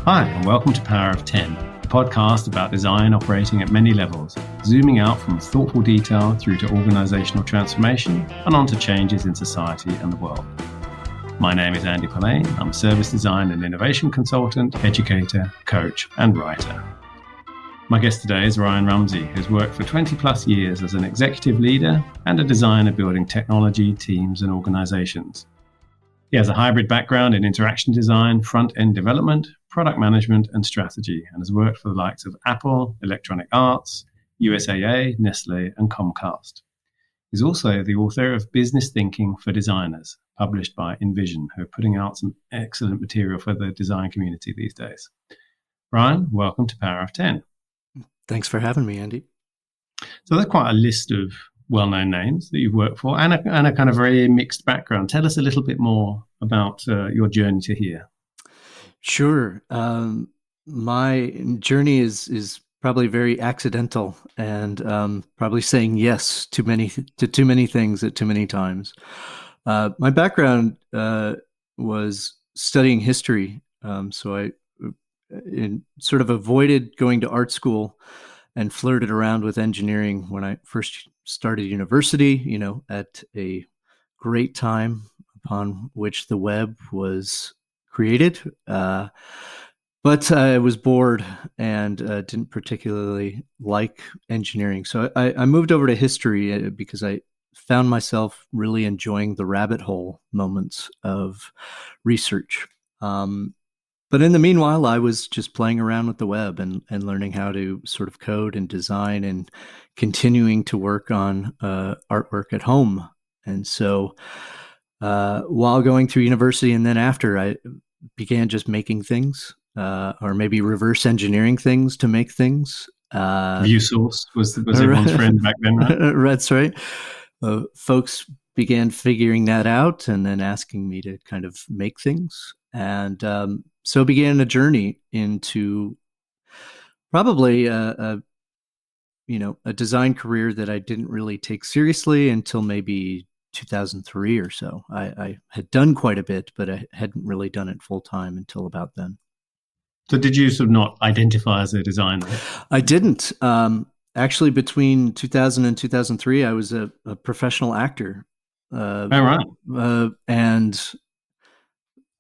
Hi, and welcome to Power of 10, a podcast about design operating at many levels, zooming out from thoughtful detail through to organisational transformation and on to changes in society and the world. My name is Andy Polaine. I'm a service design and innovation consultant, educator, coach, and writer. My guest today is Ryan Rumsey, who's worked for 20 plus years as an executive leader and a designer building technology, teams, and organisations. He has a hybrid background in interaction design, front-end development, product management, and strategy, and has worked for the likes of Apple, Electronic Arts, USAA, Nestlé, and Comcast. He's also the author of Business Thinking for Designers, published by InVision, who are putting out some excellent material for the design community these days. Ryan, welcome to Power of 10. Thanks for having me, Andy. So there's quite a list of well-known names that you've worked for and a kind of very mixed background. Tell us a little bit more about your journey to here. Sure. My journey is probably very accidental and probably saying yes to too many things at too many times. My background was studying history, so I sort of avoided going to art school and flirted around with engineering when I first started university, at a great time upon which the web was created. But I was bored and didn't particularly like engineering. So I moved over to history because I found myself really enjoying the rabbit hole moments of research. But in the meanwhile, I was just playing around with the web and learning how to sort of code and design and continuing to work on artwork at home. And so while going through university and then after, I began just making things or maybe reverse engineering things to make things. ViewSource was everyone's friend back then, right? That's right. Folks began figuring that out and then asking me to kind of make things. And so began a journey into probably a design career that I didn't really take seriously until maybe 2003 or so. I had done quite a bit, but I hadn't really done it full time until about then. So did you sort of not identify as a designer? I didn't. Actually, between 2000 and 2003, I was a professional actor. Oh, right. And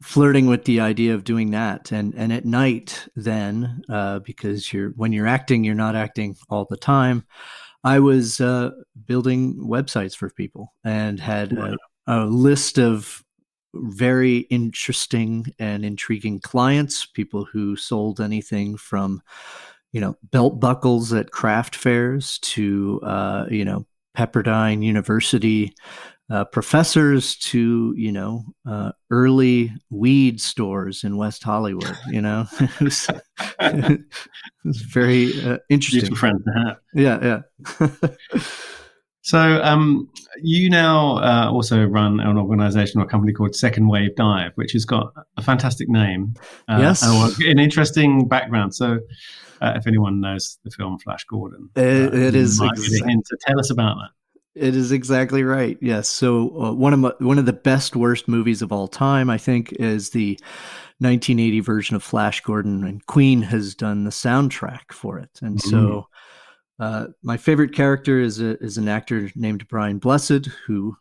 flirting with the idea of doing that. And at night then, because when you're acting, you're not acting all the time. I was building websites for people and had a list of very interesting and intriguing clients, people who sold anything from, belt buckles at craft fairs to, Pepperdine University professors to, early weed stores in West Hollywood, it was very interesting. Useful friends to have. Yeah. So you now also run an organisation or a company called Second Wave Dive, which has got a fantastic name. Yes. And an interesting background. So if anyone knows the film Flash Gordon, it is. Might be the hint. So tell us about that. It is exactly right. Yes. So one of the best worst movies of all time, I think, is the 1980 version of Flash Gordon, and Queen has done the soundtrack for it. And so my favorite character is an actor named Brian Blessed, who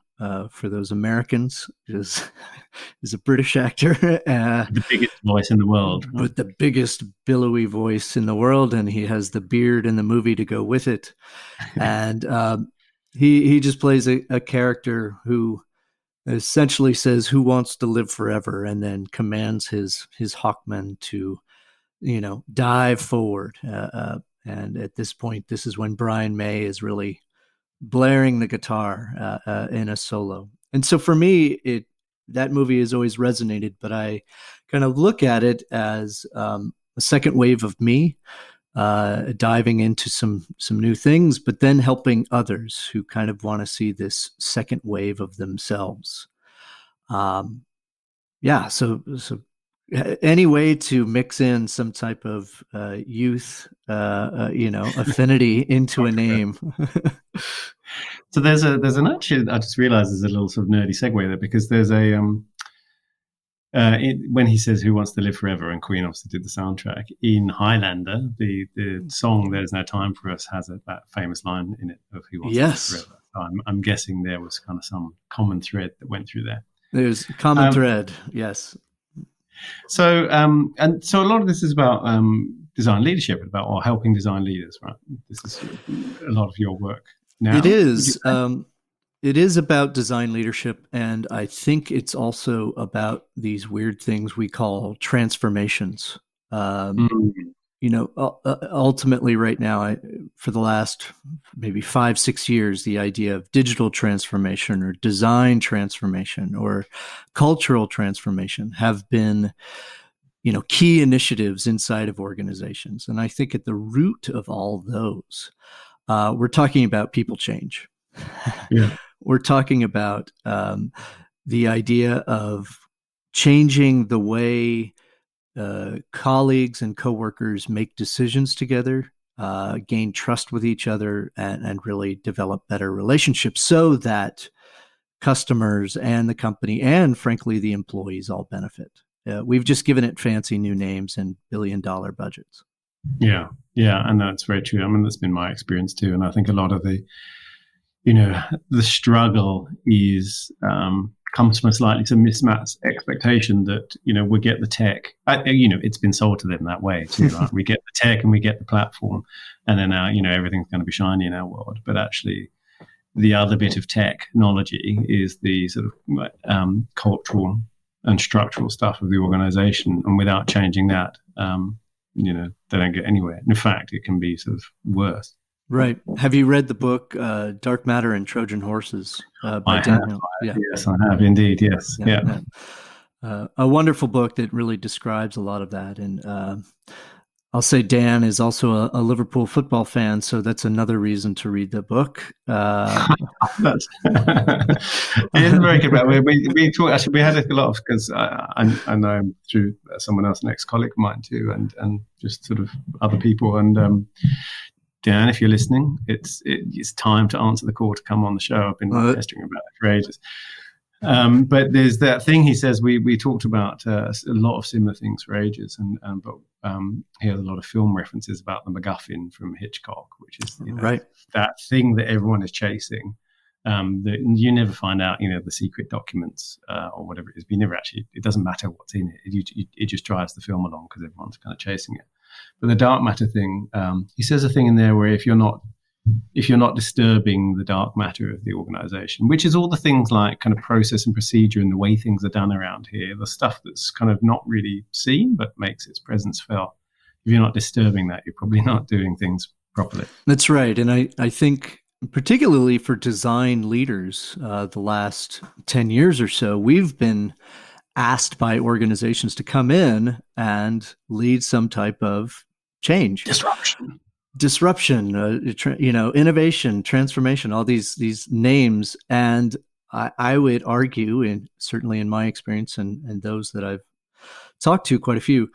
for those Americans is a British actor, the biggest voice in the world, with the biggest billowy voice in the world, and he has the beard in the movie to go with it, and He just plays a character who essentially says, "Who wants to live forever?" and then commands his Hawkmen to, dive forward. And at this point, this is when Brian May is really blaring the guitar in a solo. And so for me, that movie has always resonated. But I kind of look at it as a second wave of me. Diving into some new things, but then helping others who kind of want to see this second wave of themselves. So any way to mix in some type of youth, affinity into a name. So there's an actually, I just realized there's a little sort of nerdy segue there, because there's a when he says "Who Wants to Live Forever," and Queen obviously did the soundtrack in Highlander, the song "There's No Time for Us" has that famous line in it of "Who Wants to Live Forever." So I'm guessing there was kind of some common thread that went through there. There's a common thread, yes. So and so a lot of this is about design leadership, or helping design leaders, right? This is a lot of your work now. It is. It is about design leadership, and I think it's also about these weird things we call transformations. Ultimately right now, for the last maybe 5-6 years, the idea of digital transformation or design transformation or cultural transformation have been, key initiatives inside of organizations. And I think at the root of all those, we're talking about people change. Yeah. We're talking about the idea of changing the way colleagues and coworkers make decisions together, gain trust with each other, and really develop better relationships so that customers and the company and, frankly, the employees all benefit. We've just given it fancy new names and billion-dollar budgets. Yeah, and that's very true. I mean, that's been my experience too. And I think a lot of the struggle comes from a slightly mismatched expectation that, we get the tech. It's been sold to them that way too, right? We get the tech and we get the platform, and then now, everything's going to be shiny in our world. But actually, the other bit of technology is the sort of cultural and structural stuff of the organization. And without changing that, they don't get anywhere. In fact, it can be sort of worse. Right. Have you read the book Dark Matter and Trojan Horses by Daniel? Yeah. Yes, I have indeed. Yes. Yeah. A wonderful book that really describes a lot of that. And I'll say Dan is also a Liverpool football fan, so that's another reason to read the book. It's very good. We talk, actually, we had a lot of, because I know him through someone else, an ex-colleague of mine too, and just sort of other people. And Dan, if you're listening, it's time to answer the call to come on the show. I've been pestering about it for ages. But there's that thing he says. We talked about a lot of similar things for ages, but he has a lot of film references about the MacGuffin from Hitchcock, which is right, that thing that everyone is chasing. That you never find out, the secret documents or whatever it is. But you never actually. It doesn't matter what's in it. It just drives the film along because everyone's kind of chasing it. But the dark matter thing, he says a thing in there where if you're not disturbing the dark matter of the organization, which is all the things like kind of process and procedure and the way things are done around here, the stuff that's kind of not really seen but makes its presence felt. If you're not disturbing that, you're probably not doing things properly. That's right. And I think particularly for design leaders, the last 10 years or so, we've been asked by organizations to come in and lead some type of change, disruption, innovation, transformation, all these names. And I would argue, and certainly in my experience and those that I've talked to, quite a few,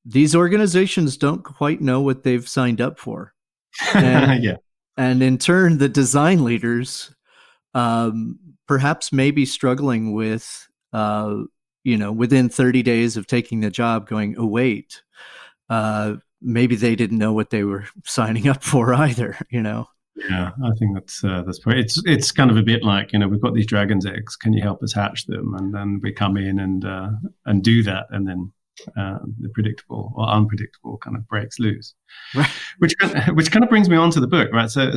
these organizations don't quite know what they've signed up for. And, yeah. And in turn, the design leaders perhaps may be struggling with, within 30 days of taking the job going, oh, wait, maybe they didn't know what they were signing up for either, Yeah, I think that's probably, it's kind of a bit like, we've got these dragon's eggs. Can you help us hatch them? And then we come in and do that, and then the predictable or unpredictable kind of breaks loose. Right. Which kind of brings me on to the book, right? So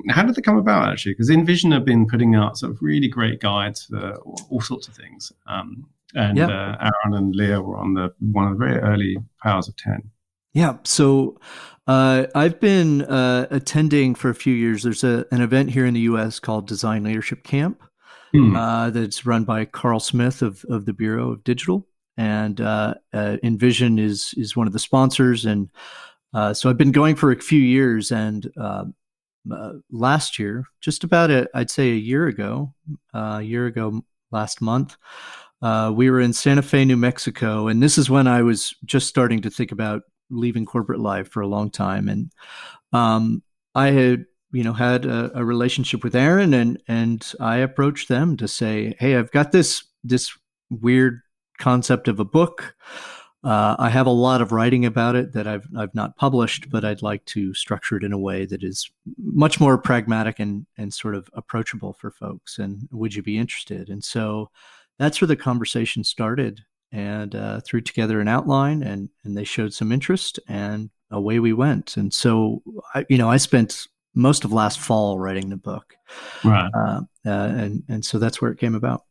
how did it come about actually? Because InVision have been putting out sort of really great guides for all sorts of things. Aaron and Leah were on one of the very early Powers of 10. Yeah. So I've been attending for a few years. There's an event here in the U.S. called Design Leadership Camp that's run by Carl Smith of the Bureau of Digital. And InVision is one of the sponsors. And so I've been going for a few years. And last year, just about I'd say a year ago last month, we were in Santa Fe, New Mexico. And this is when I was just starting to think about leaving corporate life for a long time. And I had, had a relationship with Aaron, and I approached them to say, hey, I've got this weird concept of a book. I have a lot of writing about it that I've not published, but I'd like to structure it in a way that is much more pragmatic and sort of approachable for folks. And would you be interested? And so that's where the conversation started, and threw together an outline, and they showed some interest, and away we went. And so I spent most of last fall writing the book, Right. And so that's where it came about.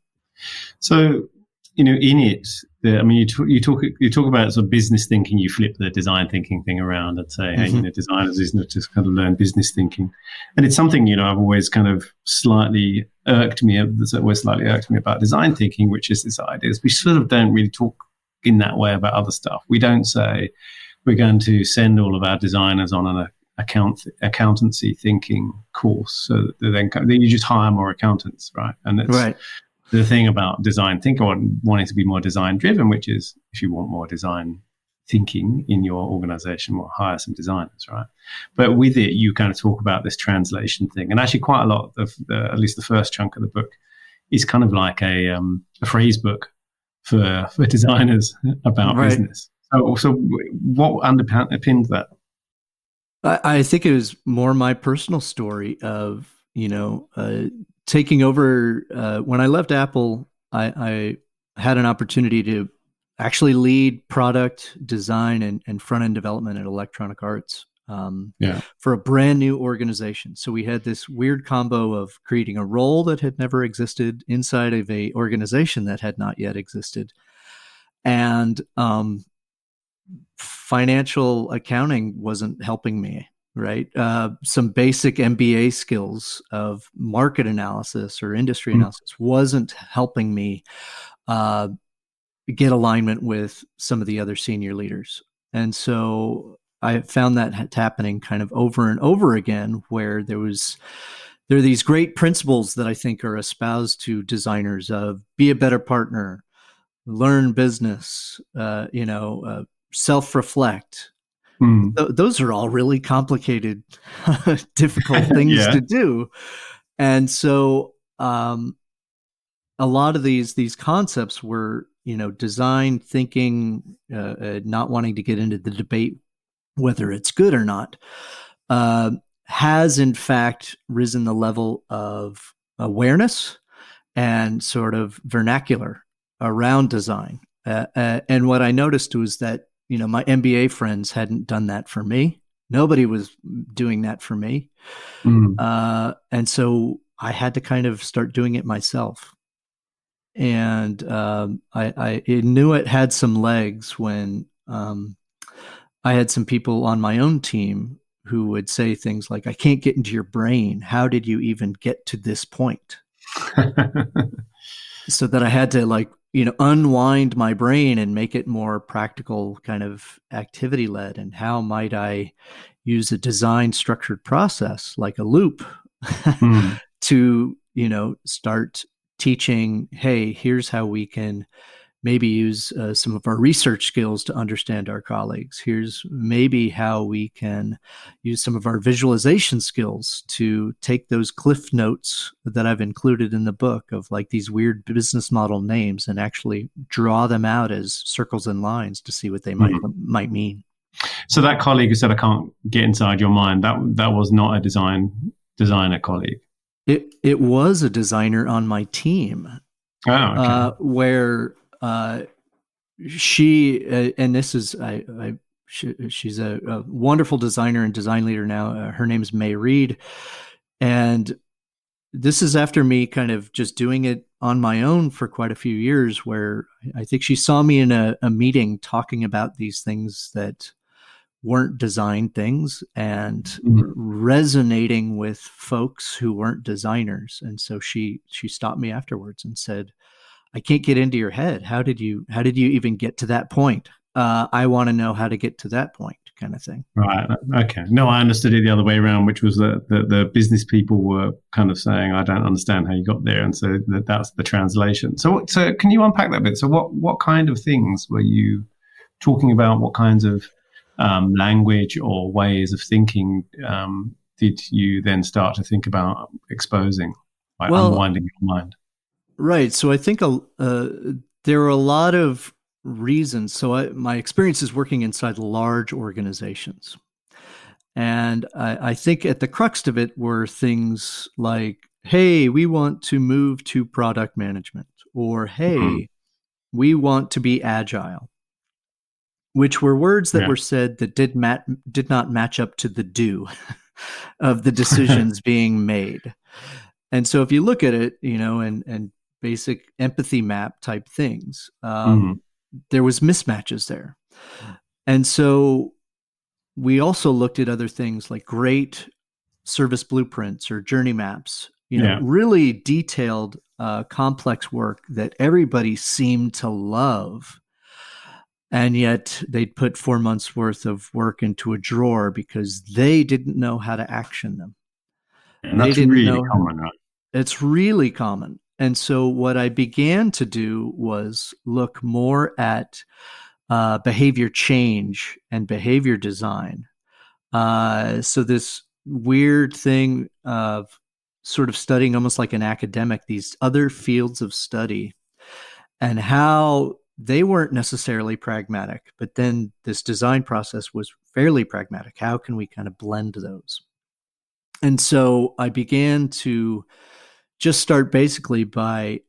So, in it, you talk about sort of business thinking. You flip the design thinking thing around and say, hey, designers isn't just kind of learn business thinking, and it's something I've always kind of slightly irked me. That's always slightly irked me about design thinking, which is this idea is we sort of don't really talk in that way about other stuff. We don't say we're going to send all of our designers on an accountancy thinking course, so that then you just hire more accountants, right? And it's right. The thing about design thinking, or wanting to be more design driven, which is if you want more design thinking in your organization, well, hire some designers, right? But with it, you kind of talk about this translation thing, and actually quite a lot of at least the first chunk of the book is kind of like a phrase book for designers about right. business. So what underpins that? I think it was more my personal story of, taking over. When I left Apple, I had an opportunity to actually lead product design and front-end development at Electronic Arts for a brand new organization. So we had this weird combo of creating a role that had never existed inside of a organization that had not yet existed. And financial accounting wasn't helping me, right? Some basic MBA skills of market analysis or industry analysis wasn't helping me get alignment with some of the other senior leaders. And so I found that happening kind of over and over again, where there are these great principles that I think are espoused to designers of be a better partner, learn business, self-reflect. Those are all really complicated, difficult things to do. And so a lot of these concepts were, design thinking, not wanting to get into the debate whether it's good or not, has in fact risen the level of awareness and sort of vernacular around design. And what I noticed was that, my MBA friends hadn't done that for me. Nobody was doing that for me. And so I had to kind of start doing it myself. And I knew it had some legs when I had some people on my own team who would say things like, I can't get into your brain. How did you even get to this point? So that I had to unwind my brain and make it more practical, kind of activity led. And how might I use a design structured process like a loop to, start teaching, hey, here's how we can maybe use some of our research skills to understand our colleagues. Here's maybe how we can use some of our visualization skills to take those cliff notes that I've included in the book of like these weird business model names and actually draw them out as circles and lines to see what they might mean. So that colleague who said, I can't get inside your mind, that was not a designer colleague. It was a designer on my team. Oh, okay. Where she and this is she's a wonderful designer and design leader now. Her name is May Reed, and this is after me kind of just doing it on my own for quite a few years, where I think she saw me in a meeting talking about these things that weren't design things and resonating with folks who weren't designers. And so she stopped me afterwards and said, I can't get into your head. How did you even get to that point? I want to know how to get to that point, kind of thing. Right. Okay. No, I understood it the other way around, which was that the business people were kind of saying, I don't understand how you got there. And so that's the translation. So can you unpack that a bit? So what kind of things were you talking about? What kinds of language or ways of thinking did you then start to think about exposing, unwinding your mind? Right. So I think There are a lot of reasons. So my experience is working inside large organizations. And I think at the crux of it were things like, hey, we want to move to product management, or Mm. hey, we want to be agile, which were words that Yeah. were said that did not match up to the do of the decisions being made. And so if you look at it, and basic empathy map type things, Mm. there was mismatches there. And so we also looked at other things like great service blueprints or journey maps, Yeah. really detailed, complex work that everybody seemed to love. And yet they'd put 4 months worth of work into a drawer because they didn't know how to action them. And They that's didn't really know. common, right? It's really common. And so what I began to do was look more at behavior change and behavior design. So this weird thing of sort of studying almost like an academic, these other fields of study and how they weren't necessarily pragmatic, but then this design process was fairly pragmatic. How can we kind of blend those? And so I began to just start basically by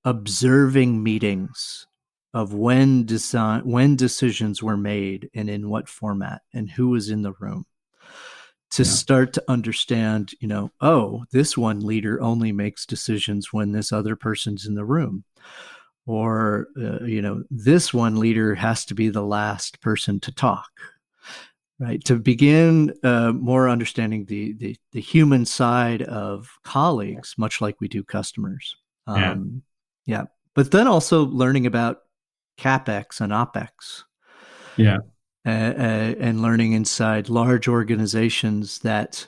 observing meetings of when decisions were made and in what format and who was in the room, to Yeah. start to understand, oh, this one leader only makes decisions when this other person's in the room, or this one leader has to be the last person to talk, right? To begin more understanding the human side of colleagues, much like we do customers. Yeah. Yeah, but then also learning about capex and opex, Yeah. and learning inside large organizations that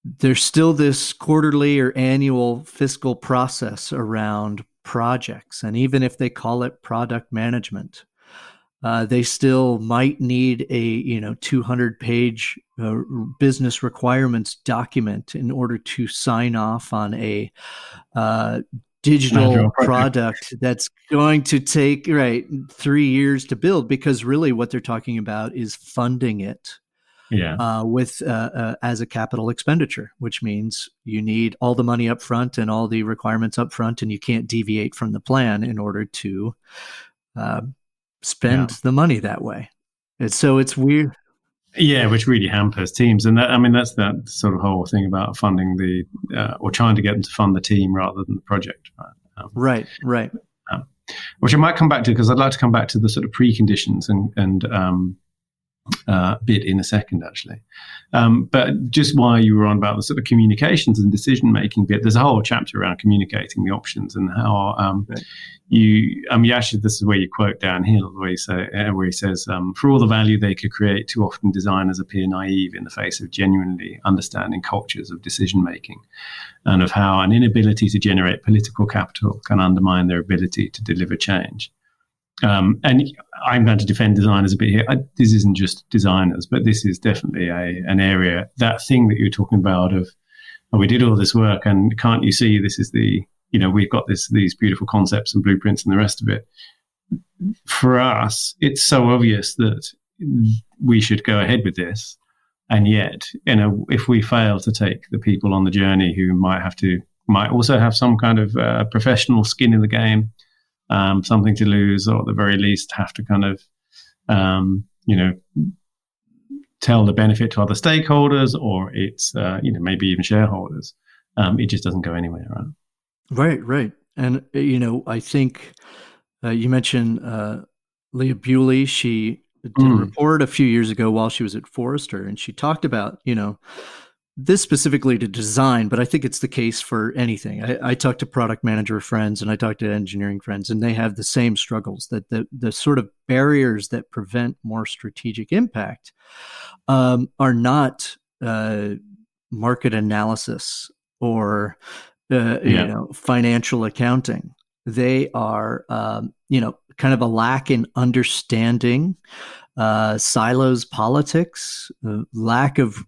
there's still this quarterly or annual fiscal process around projects. And even if they call it product management, they still might need a 200-page business requirements document in order to sign off on a digital Agile project. product that's going to take 3 years to build, because really what they're talking about is funding it Yeah. with as a capital expenditure, which means you need all the money up front and all the requirements up front, and you can't deviate from the plan in order to uh, spend Yeah. the money that way. And so it's weird. Yeah, which really hampers teams, and that, I mean, that's that sort of whole thing about funding the or trying to get them to fund the team rather than the project, right? Right. Um, which I might come back to, because I'd like to come back to the sort of preconditions and bit in a second, actually. But just while you were on about the sort of communications and decision making bit, there's a whole chapter around communicating the options and how Right. actually, this is where you quote Dan Hill, where he says, for all the value they could create, too often designers appear naive in the face of genuinely understanding cultures of decision making, and of how an inability to generate political capital can undermine their ability to deliver change. And I'm going to defend designers a bit here. This isn't just designers, but this is definitely an area, that thing that you're talking about of, oh, we did all this work and can't you see this is we've got these beautiful concepts and blueprints and the rest of it. For us, it's so obvious that we should go ahead with this. And yet, if we fail to take the people on the journey who might also have some kind of professional skin in the game, something to lose, or at the very least have to kind of, tell the benefit to other stakeholders, or it's, maybe even shareholders. It just doesn't go anywhere, right? Right. And, I think you mentioned Leah Bewley. She did a Mm. report a few years ago while she was at Forrester, and she talked about, this specifically to design, but I think it's the case for anything. I talk to product manager friends and I talk to engineering friends, and they have the same struggles, that the sort of barriers that prevent more strategic impact are not market analysis or Yeah. financial accounting. They are kind of a lack in understanding silos politics, lack of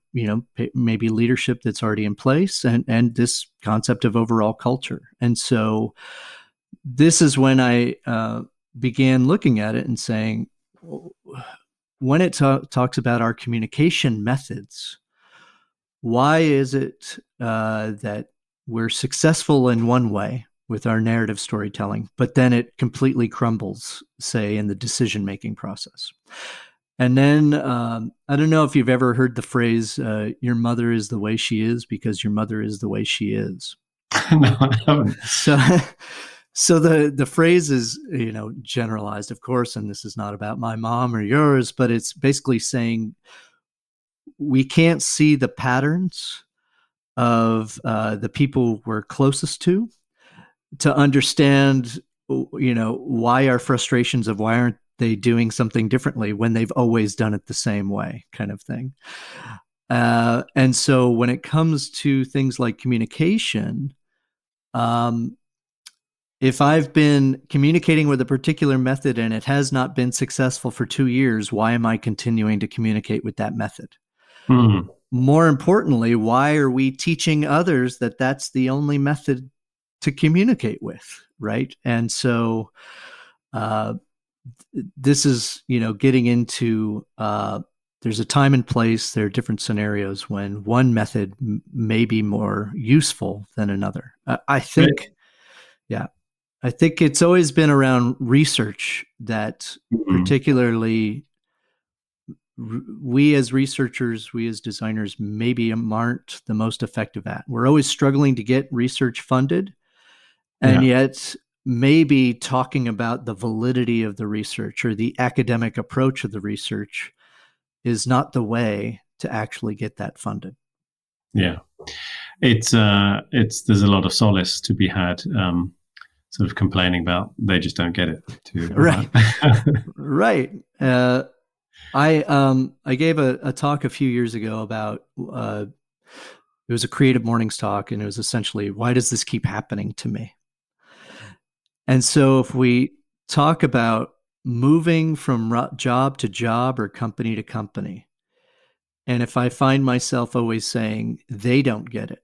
maybe leadership that's already in place, and this concept of overall culture. And so this is when I began looking at it and saying, when it talks about our communication methods, why is it that we're successful in one way with our narrative storytelling, but then it completely crumbles, say, in the decision-making process? And then I don't know if you've ever heard the phrase, your mother is the way she is because your mother is the way she is. No, I haven't. So the phrase is, generalized, of course, and this is not about my mom or yours, but it's basically saying we can't see the patterns of the people we're closest to understand, why our frustrations of why aren't they doing something differently when they've always done it the same way, kind of thing. And so when it comes to things like communication, if I've been communicating with a particular method and it has not been successful for 2 years, why am I continuing to communicate with that method? Mm. More importantly, why are we teaching others that that's the only method to communicate with, right? And so this is, getting into there's a time and place. There are different scenarios when one method may be more useful than another. I think, yeah, I think it's always been around research that particularly we as researchers, we as designers, maybe aren't the most effective at. We're always struggling to get research funded. And yet maybe talking about the validity of the research or the academic approach of the research is not the way to actually get that funded. Yeah. It's there's a lot of solace to be had, sort of complaining about they just don't get it too. Right. Right. I gave a talk a few years ago about it was a creative mornings talk, and it was essentially, why does this keep happening to me? And so if we talk about moving from job to job or company to company, and if I find myself always saying they don't get it,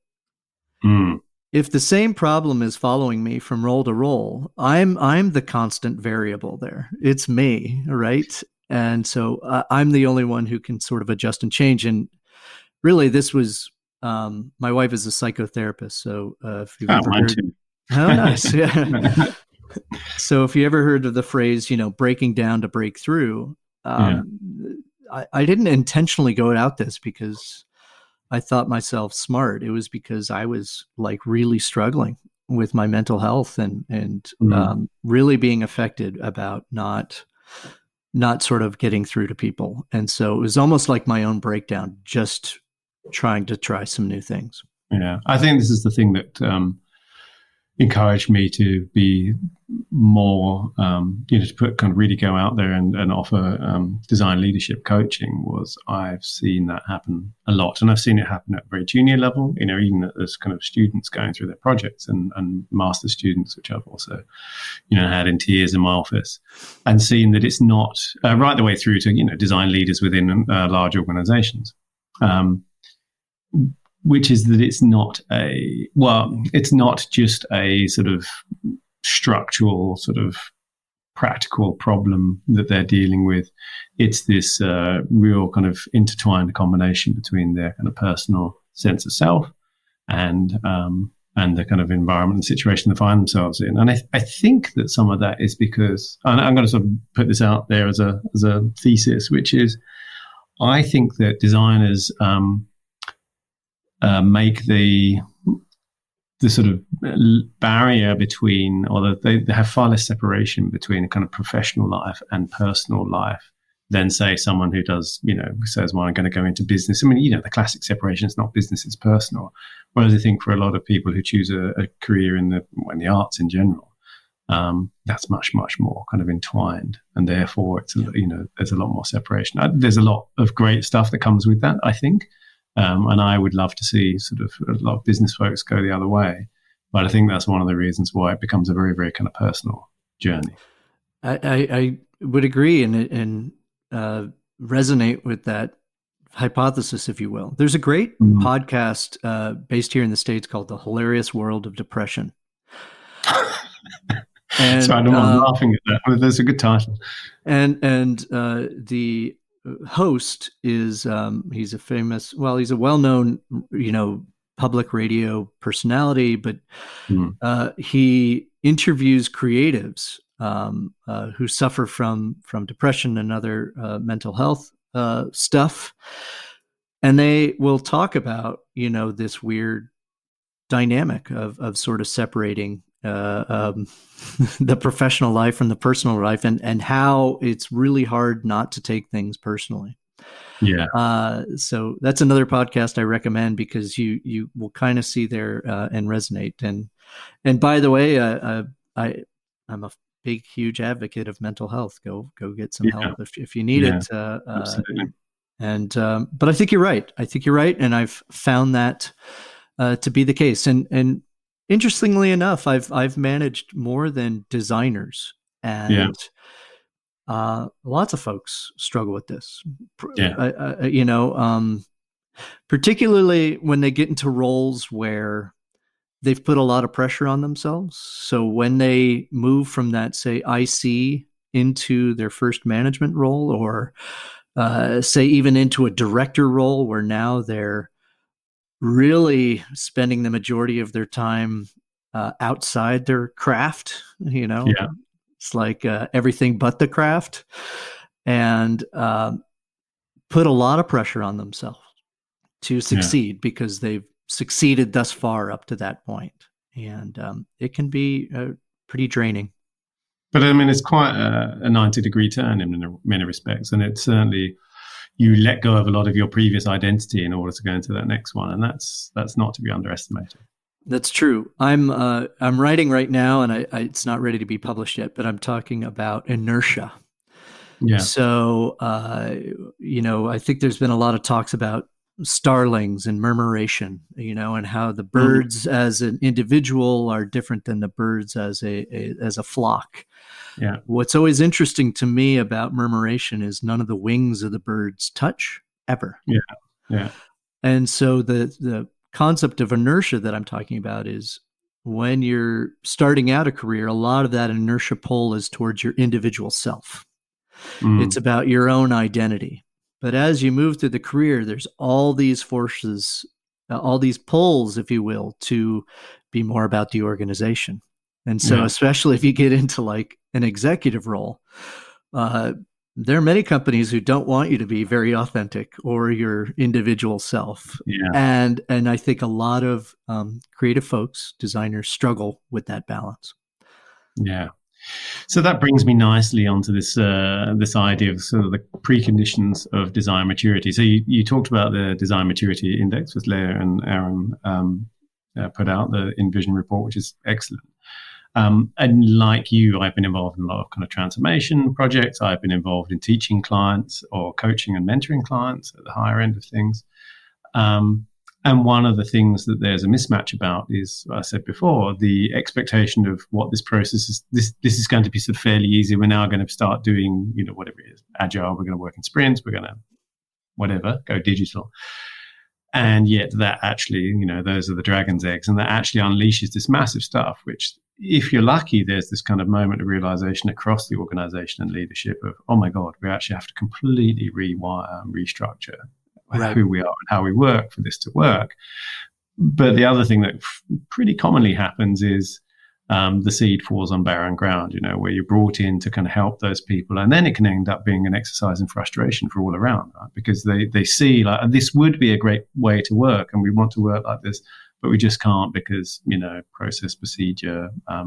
if the same problem is following me from role to role, I'm the constant variable there. It's me, right? And so I'm the only one who can sort of adjust and change. And really, this was my wife is a psychotherapist, so if you've ever heard, oh, nice, yeah. So if you ever heard of the phrase, breaking down to break through, I didn't intentionally go out this because I thought myself smart. It was because I was like really struggling with my mental health and really being affected about not sort of getting through to people. And so it was almost like my own breakdown, just trying to try some new things. Yeah, I think this is the thing that encouraged me to be more, to put kind of really go out there and offer design leadership coaching. Was I've seen that happen a lot, and I've seen it happen at a very junior level. Even as kind of students going through their projects and master students, which I've also, had in tears in my office, and seen that it's not right the way through to design leaders within large organizations. Which is that it's not just a sort of structural, sort of practical problem that they're dealing with. It's this real kind of intertwined combination between their kind of personal sense of self and the kind of environment and situation they find themselves in. And I think that some of that is because, and I'm going to sort of put this out there as a thesis, which is, I think that designers make the sort of barrier between, or they have far less separation between a kind of professional life and personal life than, say, someone who does, says, well, I'm going to go into business. I mean, the classic separation is not business, it's personal. Whereas I think for a lot of people who choose a career in the arts in general, that's much, much more kind of entwined. And therefore, it's, there's a lot more separation. There's a lot of great stuff that comes with that, I think. And I would love to see sort of a lot of business folks go the other way. But I think that's one of the reasons why it becomes a very, very kind of personal journey. I would agree and resonate with that hypothesis, if you will. There's a great podcast based here in the States called The Hilarious World of Depression. And So I know I'm laughing at that. I mean, that's a good title. And the host is he's a well-known, public radio personality, but he interviews creatives who suffer from depression and other mental health stuff, and they will talk about this weird dynamic of sort of separating the professional life from the personal life, and how it's really hard not to take things personally. Yeah. So that's another podcast I recommend, because you will kind of see there and resonate. And by the way, I'm a big, huge advocate of mental health. Go get some help if you need it. Absolutely. But I think you're right. And I've found that to be the case. And interestingly enough, I've managed more than designers, and lots of folks struggle with this. Particularly when they get into roles where they've put a lot of pressure on themselves. So when they move from that, say, IC into their first management role, or say even into a director role, where now they're really spending the majority of their time outside their craft, it's like everything but the craft, and put a lot of pressure on themselves to succeed, because they've succeeded thus far up to that point. And it can be pretty draining. But I mean, it's quite a 90-degree turn in many respects. And it's certainly, you let go of a lot of your previous identity in order to go into that next one. And that's not to be underestimated. That's true. I'm writing right now, and it's not ready to be published yet, but I'm talking about inertia. Yeah. So, I think there's been a lot of talks about starlings and murmuration, and how the birds as an individual are different than the birds as a flock. Yeah. What's always interesting to me about murmuration is none of the wings of the birds touch ever. Yeah. Yeah. And so the concept of inertia that I'm talking about is, when you're starting out a career, a lot of that inertia pull is towards your individual self. It's about your own identity. But as you move through the career, there's all these forces, all these pulls, if you will, to be more about the organization. And so, especially if you get into like an executive role, there are many companies who don't want you to be very authentic or your individual self. Yeah. And I think a lot of creative folks, designers, struggle with that balance. Yeah. So that brings me nicely onto this idea of sort of the preconditions of design maturity. So you talked about the design maturity index, which Leah and Aaron put out, the InVision report, which is excellent. And like you, I've been involved in a lot of kind of transformation projects. I've been involved in teaching clients or coaching and mentoring clients at the higher end of things. And one of the things that there's a mismatch about is, I said before, the expectation of what this process is. This is going to be sort of fairly easy. We're now going to start doing, whatever it is, agile. We're going to work in sprints. We're going to go digital. And yet that actually, those are the dragon's eggs, and that actually unleashes this massive stuff, which, if you're lucky, there's this kind of moment of realization across the organization and leadership of, oh my God, we actually have to completely rewire and restructure who we are and how we work for this to work. But the other thing that pretty commonly happens is the seed falls on barren ground, where you're brought in to kind of help those people. And then it can end up being an exercise in frustration for all around, right? Because they see like, this would be a great way to work and we want to work like this, but we just can't because, process, procedure. I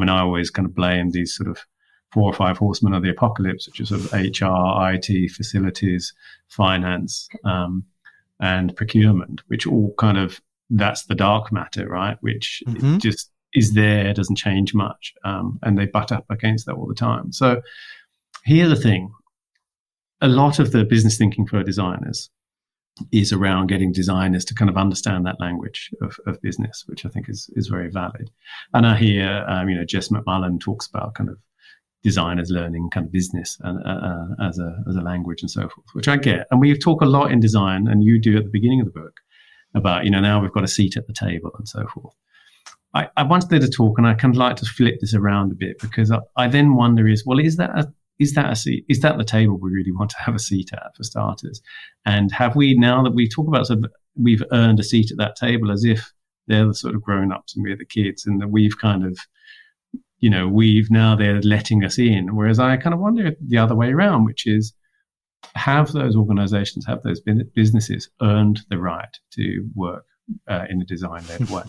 always kind of blame these sort of 4 or 5 horsemen of the apocalypse, which are sort of HR, IT, facilities, finance, and procurement, which all kind of, that's the dark matter, right? Which just is there, doesn't change much. And they butt up against that all the time. So here's the thing. A lot of the business thinking for designers is around getting designers to kind of understand that language of business, which I think is very valid. And I hear, Jess McMullen talks about kind of designers learning kind of business as a language and so forth, which I get. And we talk a lot in design, and you do at the beginning of the book, about, now we've got a seat at the table and so forth. I once did a talk, and I kind of like to flip this around a bit, because I then wonder is that a seat? Is that the table we really want to have a seat at, for starters? And have we, now that we talk about sort of, we've earned a seat at that table as if they're the sort of grown-ups and we're the kids, and that we've kind of, we've, now they're letting us in. Whereas I kind of wonder the other way around, which is, have those organizations, have those businesses earned the right to work in a design-led way?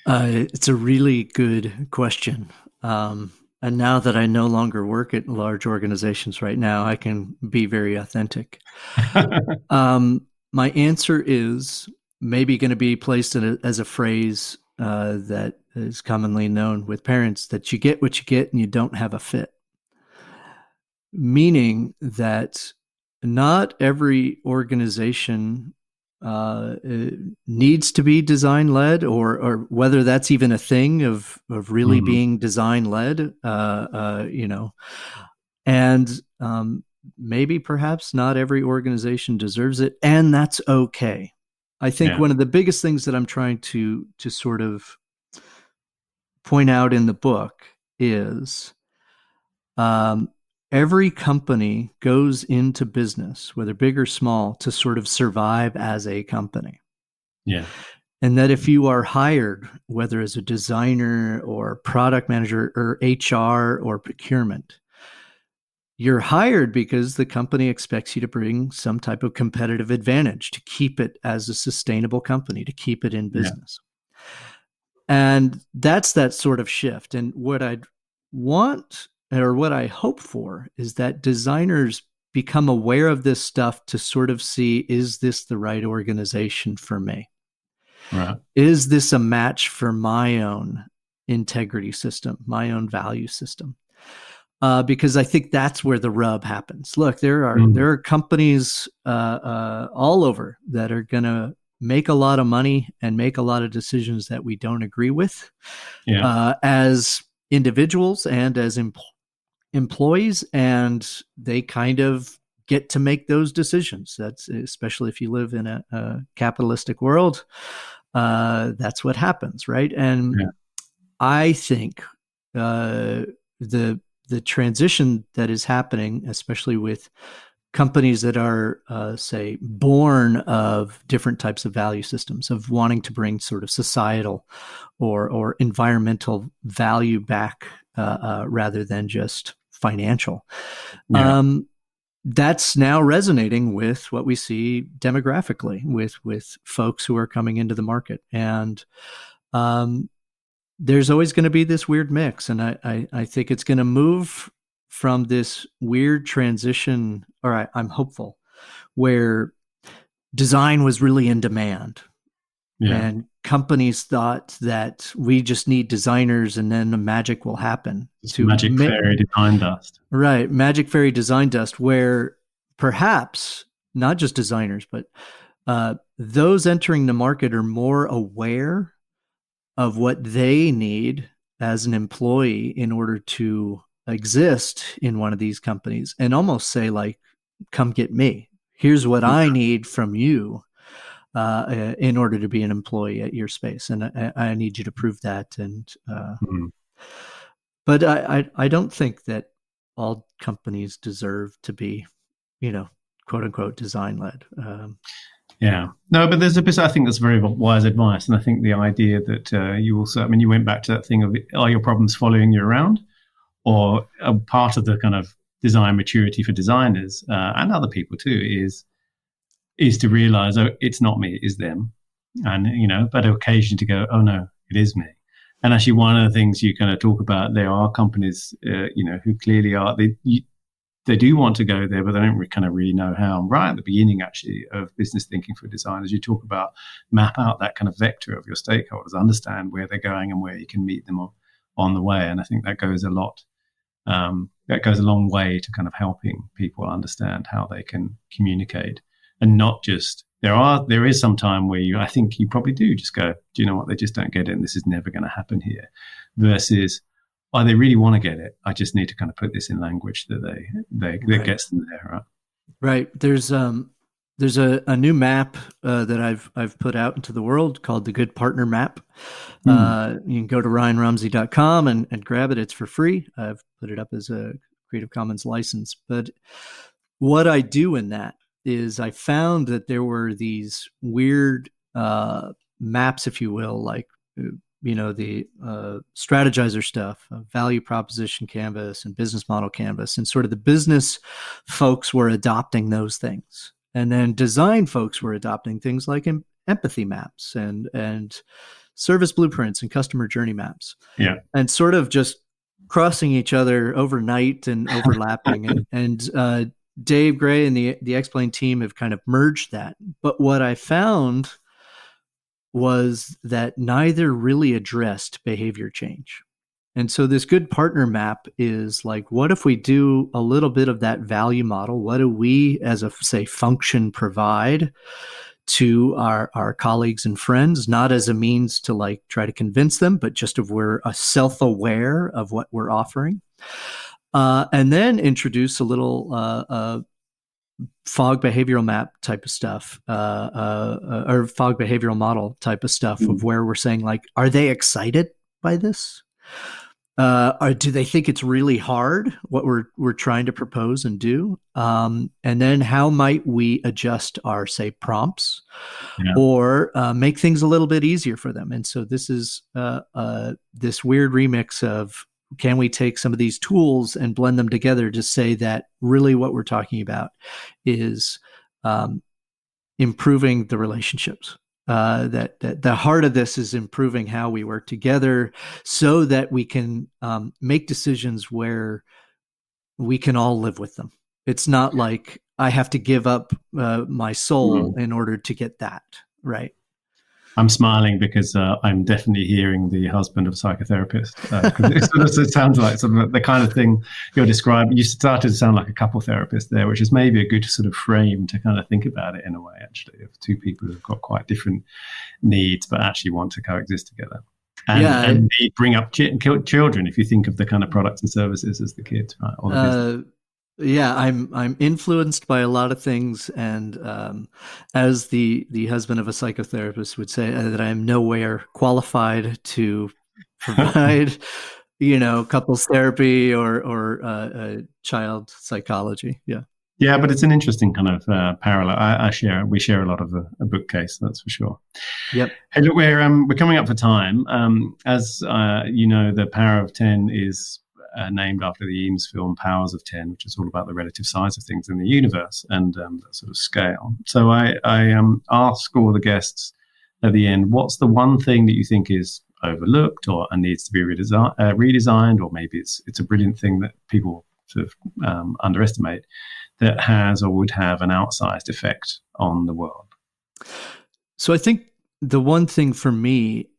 It's a really good question. And now that I no longer work at large organizations right now, I can be very authentic. My answer is maybe going to be placed as a phrase that is commonly known with parents, that you get what you get and you don't have a fit. Meaning that not every organization needs to be design led, or whether that's even a thing of really being design led, and maybe perhaps not every organization deserves it, and that's okay. I think one of the biggest things that I'm trying to sort of point out in the book is every company goes into business, whether big or small, to sort of survive as a company. Yeah. And that if you are hired, whether as a designer or product manager or HR or procurement, you're hired because the company expects you to bring some type of competitive advantage to keep it as a sustainable company, to keep it in business. And that's that sort of shift. And what I'd want, or what I hope for, is that designers become aware of this stuff to sort of see, is this the right organization for me? Right. Is this a match for my own integrity system, my own value system? Because I think that's where the rub happens. Look, there are companies all over that are going to make a lot of money and make a lot of decisions that we don't agree with, as individuals and as employees, and they kind of get to make those decisions. That's especially if you live in a capitalistic world. That's what happens, right? And I think the transition that is happening, especially with companies that are, say, born of different types of value systems, of wanting to bring sort of societal or environmental value back rather than just financial. That's now resonating with what we see demographically with folks who are coming into the market. And there's always going to be this weird mix. And I think it's going to move from this weird transition, or I'm hopeful, where design was really in demand. And companies thought that we just need designers and then the magic will happen. Magic fairy design dust. Right. Magic fairy design dust, where perhaps not just designers, but those entering the market are more aware of what they need as an employee in order to exist in one of these companies, and almost say, like, come get me. Here's what I need from you in order to be an employee at your space. And I need you to prove that. And but I don't think that all companies deserve to be, quote unquote, design led. No, but there's a bit, I think that's very wise advice. And I think the idea that you also, you went back to that thing of, are your problems following you around? Or a part of the kind of design maturity for designers and other people too is to realize, oh, it's not me, it is them. And, but occasionally to go, oh no, it is me. And actually one of the things you kind of talk about, there are companies, who clearly are, they do want to go there, but they don't kind of really know how. Right at the beginning, actually, of business thinking for designers, you talk about map out that kind of vector of your stakeholders, understand where they're going and where you can meet them on the way. And I think that goes a long way to kind of helping people understand how they can communicate, and not just, there is some time where I think you probably do just go, do you know what, they just don't get it and this is never going to happen here, versus, oh, they really want to get it, I just need to kind of put this in language that that gets them there, right? Right. There's There's a new map that I've put out into the world called the Good Partner Map. Hmm. You can go to ryanrumsey.com and grab it. It's for free. I've put it up as a Creative Commons license. But what I do in that is I found that there were these weird maps, if you will, like the strategizer stuff, value proposition canvas and business model canvas, and sort of the business folks were adopting those things, and then design folks were adopting things like empathy maps and service blueprints and customer journey maps, Yeah. and sort of just crossing each other overnight and overlapping. And Dave Gray and the X-Plane team have kind of merged that. But what I found was that neither really addressed behavior change. And so this good partner map is like, what if we do a little bit of that value model? What do we, as a, say, function, provide to our colleagues and friends, not as a means to like try to convince them, but just if we're self-aware of what we're offering. And then introduce a little fog behavioral map type of stuff, or fog behavioral model type of stuff, of where we're saying like, are they excited by this? Or do they think it's really hard what we're trying to propose and do? And then how might we adjust our, say, prompts, or make things a little bit easier for them? And so this is this weird remix of, can we take some of these tools and blend them together to say that really what we're talking about is improving the relationships. That the heart of this is improving how we work together so that we can make decisions where we can all live with them. It's not like I have to give up my soul in order to get that, right? I'm smiling because I'm definitely hearing the husband of a psychotherapist. It sounds like some of the kind of thing you're describing. You started to sound like a couple therapist there, which is maybe a good sort of frame to kind of think about it in a way, actually, of two people who've got quite different needs but actually want to coexist together. And bring up children, if you think of the kind of products and services as the kids, right? Or the yeah, I'm influenced by a lot of things, and as the husband of a psychotherapist would say, that I am nowhere qualified to provide, couples therapy or child psychology. Yeah. Yeah, but it's an interesting kind of parallel. We share a lot of a bookcase, that's for sure. Yep. Hey, look, we're coming up for time. As the Power of 10 is named after the Eames film Powers of 10, which is all about the relative size of things in the universe and that sort of scale. So I ask all the guests at the end, what's the one thing that you think is overlooked or needs to be redesigned, or maybe it's a brilliant thing that people sort of underestimate, that has or would have an outsized effect on the world? So I think the one thing for me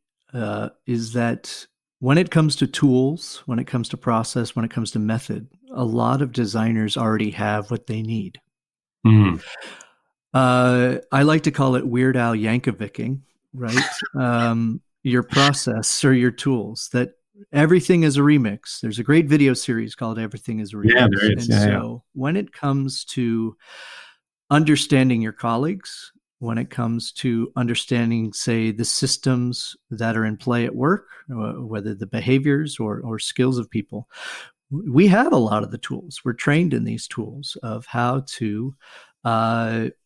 is that when it comes to tools, when it comes to process, when it comes to method, a lot of designers already have what they need. I like to call it Weird Al Yankovicing, right? Your process or your tools, that everything is a remix. There's a great video series called Everything is a Remix. Yeah, there is. And when it comes to understanding your colleagues, when it comes to understanding, say, the systems that are in play at work, whether the behaviors or skills of people, we have a lot of the tools. We're trained in these tools of how to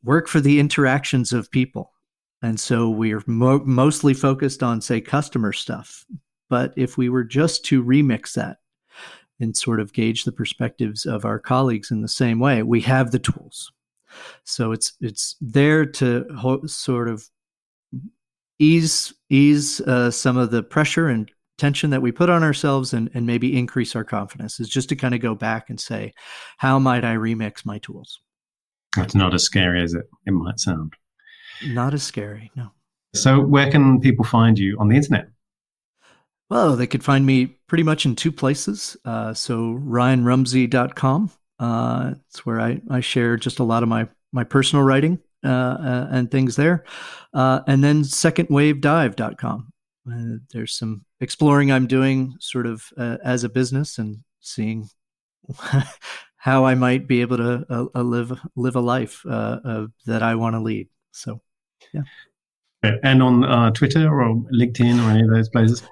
work for the interactions of people. And so we're mostly focused on, say, customer stuff. But if we were just to remix that and sort of gauge the perspectives of our colleagues in the same way, we have the tools. So it's there to sort of ease some of the pressure and tension that we put on ourselves, and maybe increase our confidence. Is just to kind of go back and say, how might I remix my tools? That's not as scary as it might sound. Not as scary, no. So where can people find you on the internet? Well, they could find me pretty much in two places. So ryanrumsey.com. It's where I share just a lot of my personal writing and things there. And then secondwavedive.com. There's some exploring I'm doing sort of as a business, and seeing how I might be able to live a life that I want to lead. So, yeah. And on Twitter or LinkedIn or any of those places?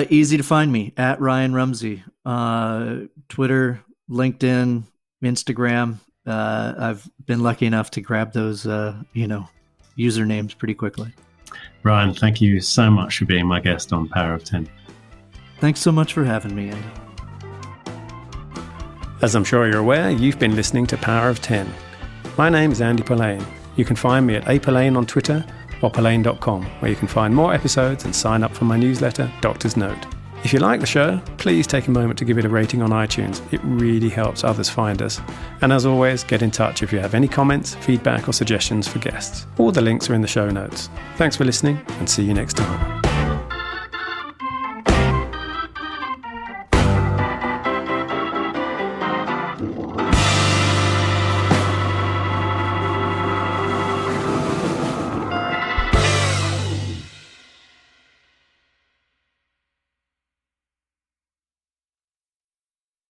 Easy to find me at Ryan Rumsey. Twitter, LinkedIn, Instagram. I've been lucky enough to grab those, usernames pretty quickly. Ryan, thank you so much for being my guest on Power of 10. Thanks so much for having me, Andy. As I'm sure you're aware, you've been listening to Power of 10. My name is Andy Polaine. You can find me at Polaine on Twitter or Polaine.com, where you can find more episodes and sign up for my newsletter, Doctor's Note. If you like the show, please take a moment to give it a rating on iTunes. It really helps others find us. And as always, get in touch if you have any comments, feedback or suggestions for guests. All the links are in the show notes. Thanks for listening and see you next time.